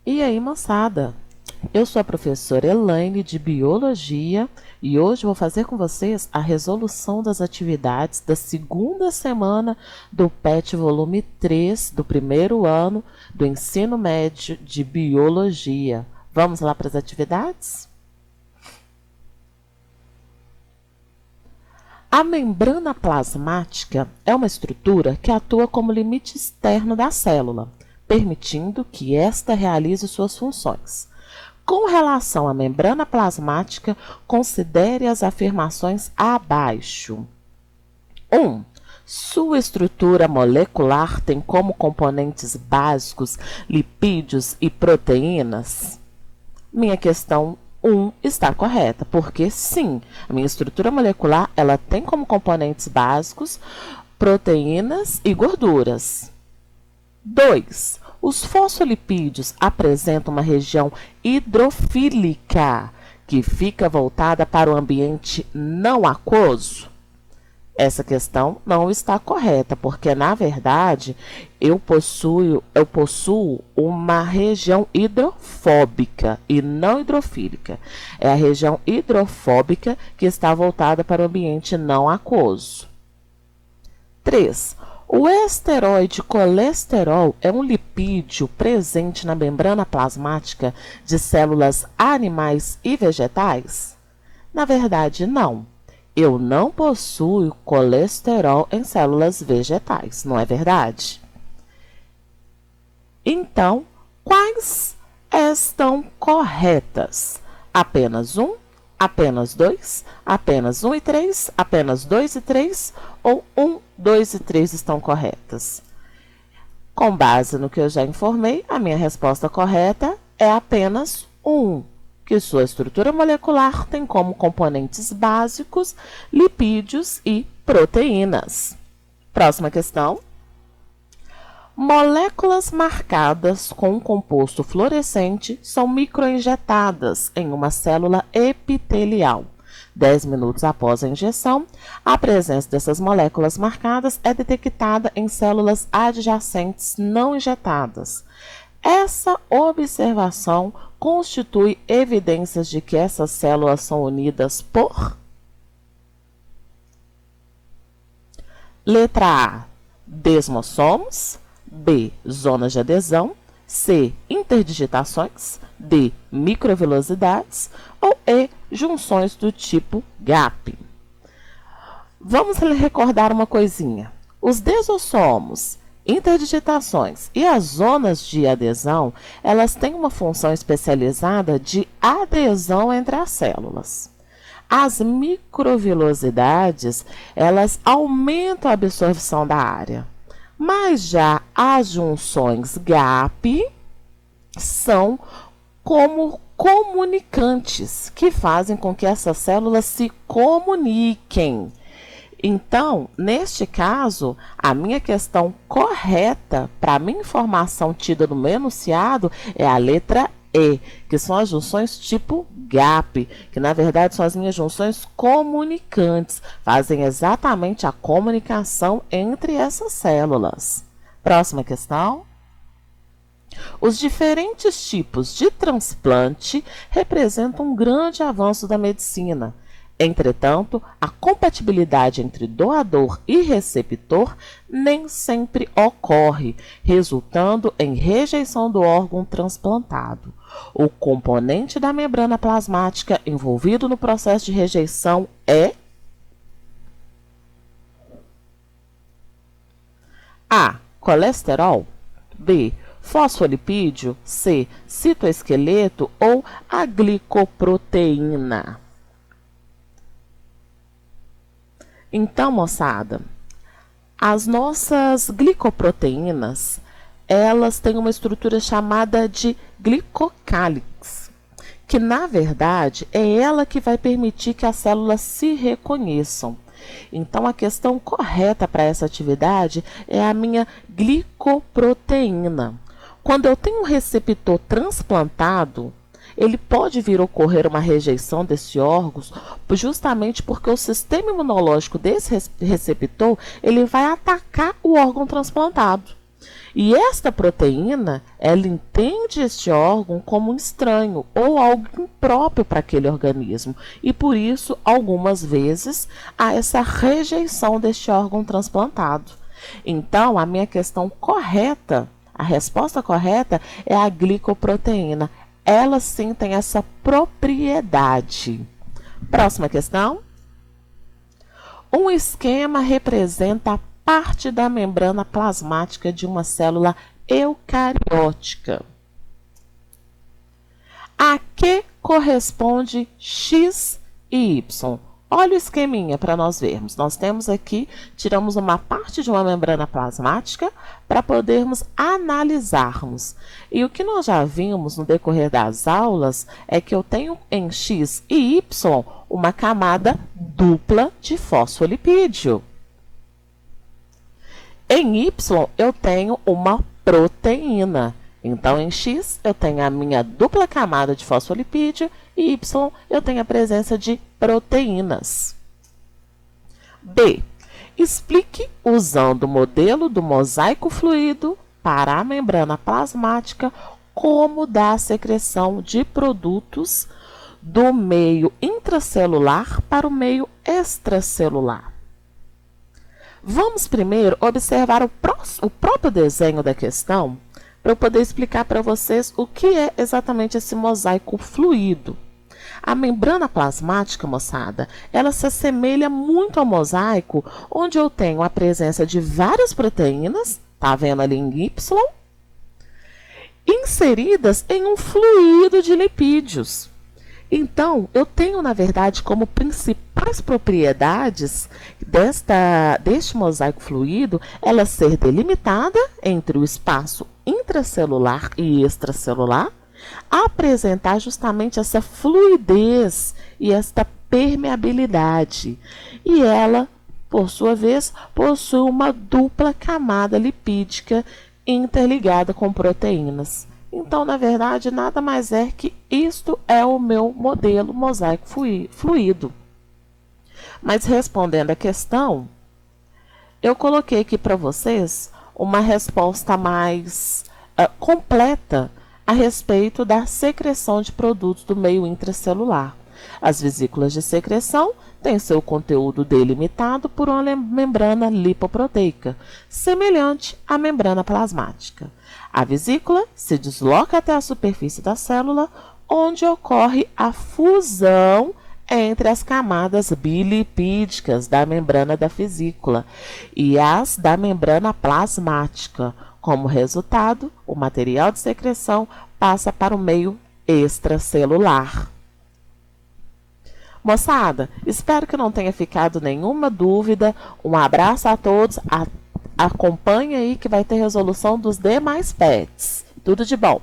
E aí, moçada? Eu sou a professora Elaine de Biologia e hoje vou fazer com vocês a resolução das atividades da segunda semana do PET volume 3 do primeiro ano do ensino médio de Biologia. Vamos lá para as atividades? A membrana plasmática é uma estrutura que atua como limite externo da célula, permitindo que esta realize suas funções. Com relação à membrana plasmática, considere as afirmações abaixo. 1. Sua estrutura molecular tem como componentes básicos lipídios e proteínas? Minha questão 1 está correta, porque sim, a minha estrutura molecular ela tem como componentes básicos proteínas e gorduras. 2. Os fosfolipídios apresentam uma região hidrofílica que fica voltada para o ambiente não aquoso? Essa questão não está correta, porque, na verdade, eu possuo uma região hidrofóbica e não hidrofílica. É a região hidrofóbica que está voltada para o ambiente não aquoso. 3. O esteroide colesterol é um lipídio presente na membrana plasmática de células animais e vegetais? Na verdade, não. Eu não possuo colesterol em células vegetais, não é verdade? Então, quais estão corretas? Apenas 1? Apenas 2? Apenas 1 e 3? Apenas 2 e 3? Ou 1, 2 e 3 estão corretas? Com base no que eu já informei, a minha resposta correta é apenas 1, que sua estrutura molecular tem como componentes básicos lipídios e proteínas. Próxima questão. Moléculas marcadas com um composto fluorescente são microinjetadas em uma célula epitelial. 10 minutos após a injeção, a presença dessas moléculas marcadas é detectada em células adjacentes não injetadas. Essa observação constitui evidências de que essas células são unidas por... Letra A, desmossomos. B, zonas de adesão. C, interdigitações. D, microvilosidades. Ou E, junções do tipo GAP. Vamos recordar uma coisinha. Os desossomos, interdigitações e as zonas de adesão, elas têm uma função especializada de adesão entre as células. As microvilosidades, elas aumentam a absorção da área. Mas já as junções GAP são como comunicantes, que fazem com que essas células se comuniquem. Então, neste caso, a minha questão correta para a minha informação tida no meu enunciado é a letra E, que são as junções tipo GAP, que na verdade são as minhas junções comunicantes, fazem exatamente a comunicação entre essas células. Próxima questão. Os diferentes tipos de transplante representam um grande avanço da medicina. Entretanto, a compatibilidade entre doador e receptor nem sempre ocorre, resultando em rejeição do órgão transplantado. O componente da membrana plasmática envolvido no processo de rejeição é A, colesterol. B, fosfolipídio. C, citoesqueleto ou a glicoproteína. Então, moçada, as nossas glicoproteínas, elas têm uma estrutura chamada de glicocálix, que na verdade é ela que vai permitir que as células se reconheçam. Então, a questão correta para essa atividade é a minha glicoproteína. Quando eu tenho um receptor transplantado, ele pode vir a ocorrer uma rejeição desse órgão justamente porque o sistema imunológico desse receptor ele vai atacar o órgão transplantado. E esta proteína, ela entende este órgão como um estranho ou algo impróprio para aquele organismo. E por isso, algumas vezes, há essa rejeição deste órgão transplantado. Então, a minha questão correta, a resposta correta é a glicoproteína. Ela sim tem essa propriedade. Próxima questão. Um esquema representa a parte da membrana plasmática de uma célula eucariótica. A que corresponde X e Y? Olha o esqueminha para nós vermos. Nós temos aqui, tiramos uma parte de uma membrana plasmática para podermos analisarmos. E o que nós já vimos no decorrer das aulas é que eu tenho em X e Y uma camada dupla de fosfolipídio. Em Y eu tenho uma proteína. Então, em X, eu tenho a minha dupla camada de fosfolipídio e Y, eu tenho a presença de proteínas. B. Explique, usando o modelo do mosaico fluido para a membrana plasmática, como dá a secreção de produtos do meio intracelular para o meio extracelular. Vamos primeiro observar o próprio desenho da questão, para eu poder explicar para vocês o que é exatamente esse mosaico fluido. A membrana plasmática, moçada, ela se assemelha muito ao mosaico, onde eu tenho a presença de várias proteínas, tá vendo ali em Y, inseridas em um fluido de lipídios. Então, eu tenho, na verdade, como principais propriedades deste mosaico fluido, ela ser delimitada entre o espaço intracelular e extracelular, apresentar justamente essa fluidez e esta permeabilidade. E ela, por sua vez, possui uma dupla camada lipídica interligada com proteínas. Então, na verdade, nada mais é que isto é o meu modelo mosaico fluido. Mas respondendo à questão, eu coloquei aqui para vocês uma resposta mais completa a respeito da secreção de produtos do meio intracelular. As vesículas de secreção têm seu conteúdo delimitado por uma membrana lipoproteica, semelhante à membrana plasmática. A vesícula se desloca até a superfície da célula, onde ocorre a fusão entre as camadas bilipídicas da membrana da vesícula e as da membrana plasmática. Como resultado, o material de secreção passa para o meio extracelular. Moçada, espero que não tenha ficado nenhuma dúvida. Um abraço a todos. Acompanhe aí que vai ter resolução dos demais PETs. Tudo de bom!